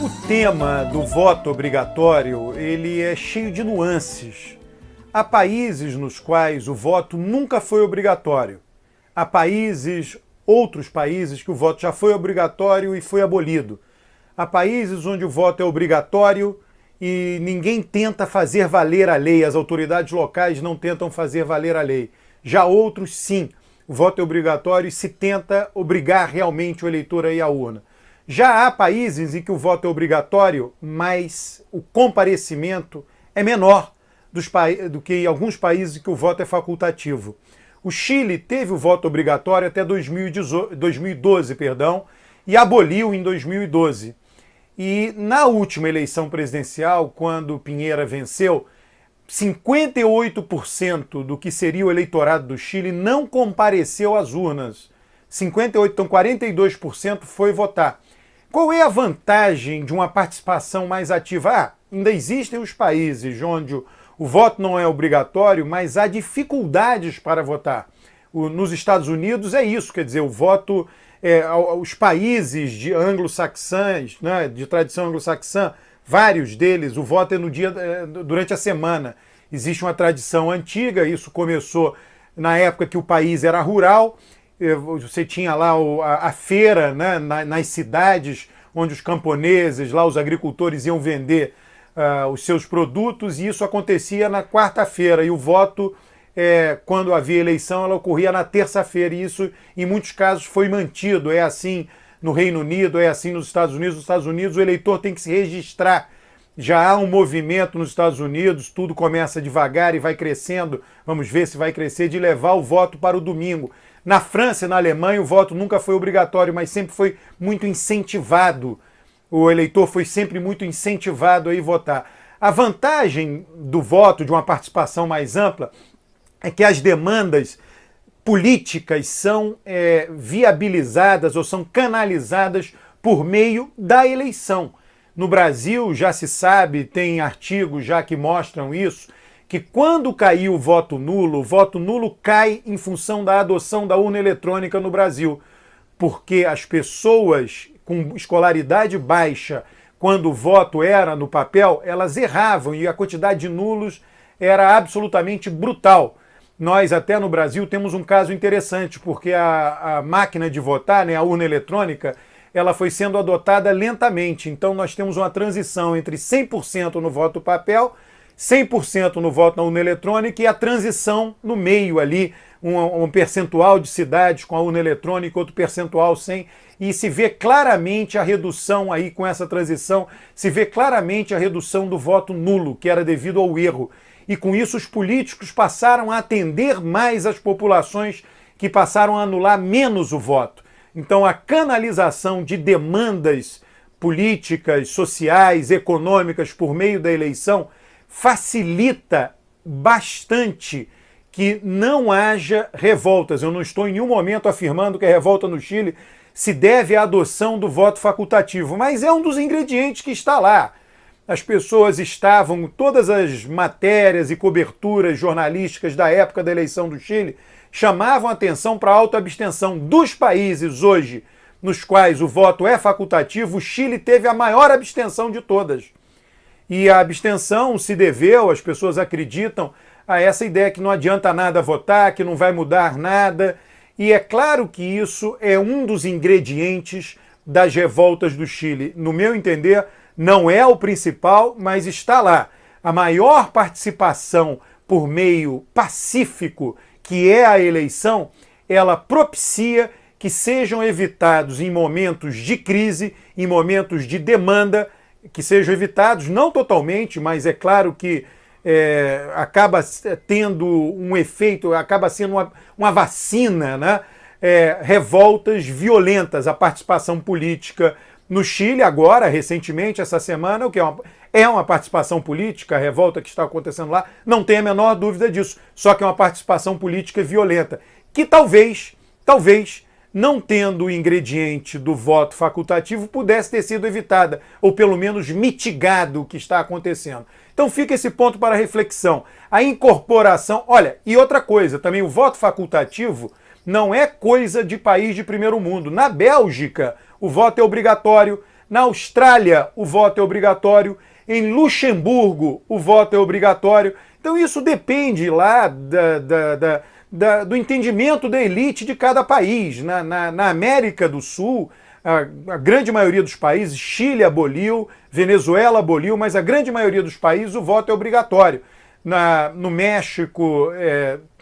O tema do voto obrigatório, ele é cheio de nuances. Há países nos quais o voto nunca foi obrigatório. Há outros países que o voto já foi obrigatório e foi abolido. Há países onde o voto é obrigatório e ninguém tenta fazer valer a lei, as autoridades locais não tentam fazer valer a lei. Já outros, sim, o voto é obrigatório e se tenta obrigar realmente o eleitor a ir à urna. Já há países em que o voto é obrigatório, mas o comparecimento é menor do que em alguns países em que o voto é facultativo. O Chile teve o voto obrigatório até 2012, e aboliu em 2012. E na última eleição presidencial, quando Piñera venceu, 58% do que seria o eleitorado do Chile não compareceu às urnas. 58%, então 42% foi votar. Qual é a vantagem de uma participação mais ativa? Ainda existem os países onde o voto não é obrigatório, mas há dificuldades para votar. Nos Estados Unidos é isso, quer dizer, o voto, os países de anglo-saxãs, né, de tradição anglo-saxã, vários deles, o voto é durante a semana. Existe uma tradição antiga, isso começou na época que o país era rural. Você tinha lá a feira, né, nas cidades, onde os camponeses, lá os agricultores iam vender os seus produtos, e isso acontecia na quarta-feira. E o voto, quando havia eleição, ela ocorria na terça-feira. E isso, em muitos casos, foi mantido. É assim no Reino Unido, é assim nos Estados Unidos. Nos Estados Unidos, o eleitor tem que se registrar. Já há um movimento nos Estados Unidos, tudo começa devagar e vai crescendo. Vamos ver se vai crescer, de levar o voto para o domingo. Na França e na Alemanha, o voto nunca foi obrigatório, mas sempre foi muito incentivado. O eleitor foi sempre muito incentivado a ir votar. A vantagem do voto, de uma participação mais ampla, é que as demandas políticas são viabilizadas ou são canalizadas por meio da eleição. No Brasil, já se sabe, tem artigos já que mostram isso, que quando caiu o voto nulo cai em função da adoção da urna eletrônica no Brasil. Porque as pessoas com escolaridade baixa, quando o voto era no papel, elas erravam e a quantidade de nulos era absolutamente brutal. Nós até no Brasil temos um caso interessante, porque a máquina de votar, né, a urna eletrônica, ela foi sendo adotada lentamente. Então nós temos uma transição entre 100% no voto papel, 100% no voto na urna eletrônica e a transição no meio ali, um percentual de cidades com a urna eletrônica, outro percentual sem, e se vê claramente a redução aí com essa transição, se vê claramente a redução do voto nulo, que era devido ao erro. E com isso os políticos passaram a atender mais as populações que passaram a anular menos o voto. Então a canalização de demandas políticas, sociais, econômicas por meio da eleição facilita bastante que não haja revoltas. Eu não estou em nenhum momento afirmando que a revolta no Chile se deve à adoção do voto facultativo, mas é um dos ingredientes que está lá. As pessoas estavam, todas as matérias e coberturas jornalísticas da época da eleição do Chile chamavam atenção para a autoabstenção. Dos países hoje nos quais o voto é facultativo, o Chile teve a maior abstenção de todas. E a abstenção se deveu, as pessoas acreditam, a essa ideia que não adianta nada votar, que não vai mudar nada. E é claro que isso é um dos ingredientes das revoltas do Chile. No meu entender, não é o principal, mas está lá. A maior participação por meio pacífico, que é a eleição, ela propicia que sejam evitados em momentos de crise, em momentos de demanda, que sejam evitados, não totalmente, mas é claro que acaba tendo um efeito, acaba sendo uma vacina, né? Revoltas violentas, a participação política no Chile agora, recentemente, essa semana, o que é uma participação política, a revolta que está acontecendo lá, não tem a menor dúvida disso, só que é uma participação política violenta, que talvez, não tendo o ingrediente do voto facultativo, pudesse ter sido evitada, ou pelo menos mitigado o que está acontecendo. Então fica esse ponto para reflexão. A incorporação... Olha, e outra coisa, também o voto facultativo não é coisa de país de primeiro mundo. Na Bélgica, o voto é obrigatório. Na Austrália, o voto é obrigatório. Em Luxemburgo, o voto é obrigatório. Então isso depende lá do entendimento da elite de cada país. Na América do Sul, a grande maioria dos países, Chile aboliu, Venezuela aboliu, mas a grande maioria dos países o voto é obrigatório. No México,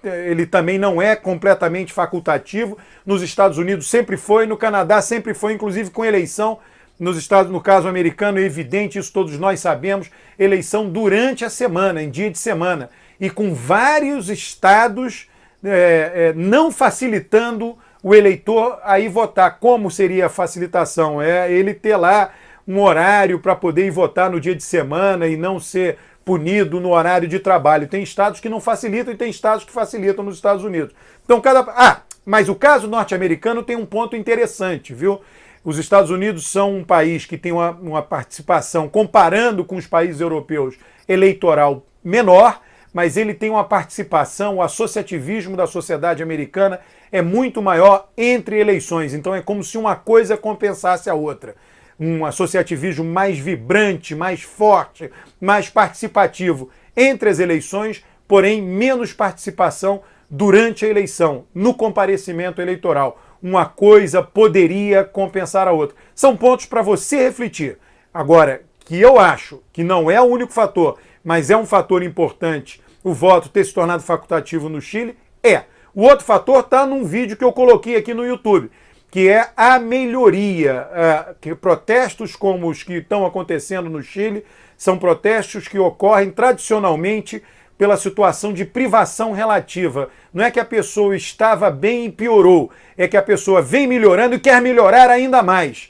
ele também não é completamente facultativo. Nos Estados Unidos sempre foi, no Canadá sempre foi, inclusive com eleição. No caso americano, é evidente, isso todos nós sabemos, eleição durante a semana, em dia de semana. E com vários estados não facilitando o eleitor a ir votar. Como seria a facilitação? É ele ter lá um horário para poder ir votar no dia de semana e não ser punido no horário de trabalho. Tem estados que não facilitam e tem estados que facilitam nos Estados Unidos. Então, mas o caso norte-americano tem um ponto interessante, viu? Os Estados Unidos são um país que tem uma participação, comparando com os países europeus, eleitoral menor, mas ele tem uma participação, o associativismo da sociedade americana é muito maior entre eleições. Então é como se uma coisa compensasse a outra. Um associativismo mais vibrante, mais forte, mais participativo entre as eleições, porém menos participação durante a eleição, no comparecimento eleitoral. Uma coisa poderia compensar a outra. São pontos para você refletir. Agora, que eu acho que não é o único fator, mas é um fator importante o voto ter se tornado facultativo no Chile, O outro fator está num vídeo que eu coloquei aqui no YouTube, que é a melhoria. Que protestos como os que estão acontecendo no Chile são protestos que ocorrem tradicionalmente pela situação de privação relativa. Não é que a pessoa estava bem e piorou, é que a pessoa vem melhorando e quer melhorar ainda mais.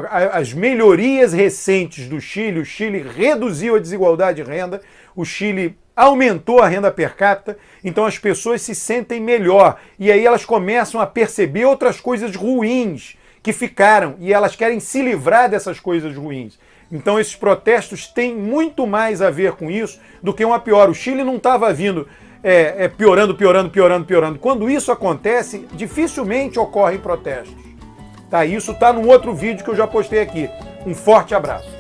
As melhorias recentes do Chile, o Chile reduziu a desigualdade de renda, o Chile aumentou a renda per capita, então as pessoas se sentem melhor e aí elas começam a perceber outras coisas ruins que ficaram e elas querem se livrar dessas coisas ruins. Então esses protestos têm muito mais a ver com isso do que uma pior. O Chile não estava vindo piorando. Quando isso acontece, dificilmente ocorrem protestos. Tá? Isso está num outro vídeo que eu já postei aqui. Um forte abraço.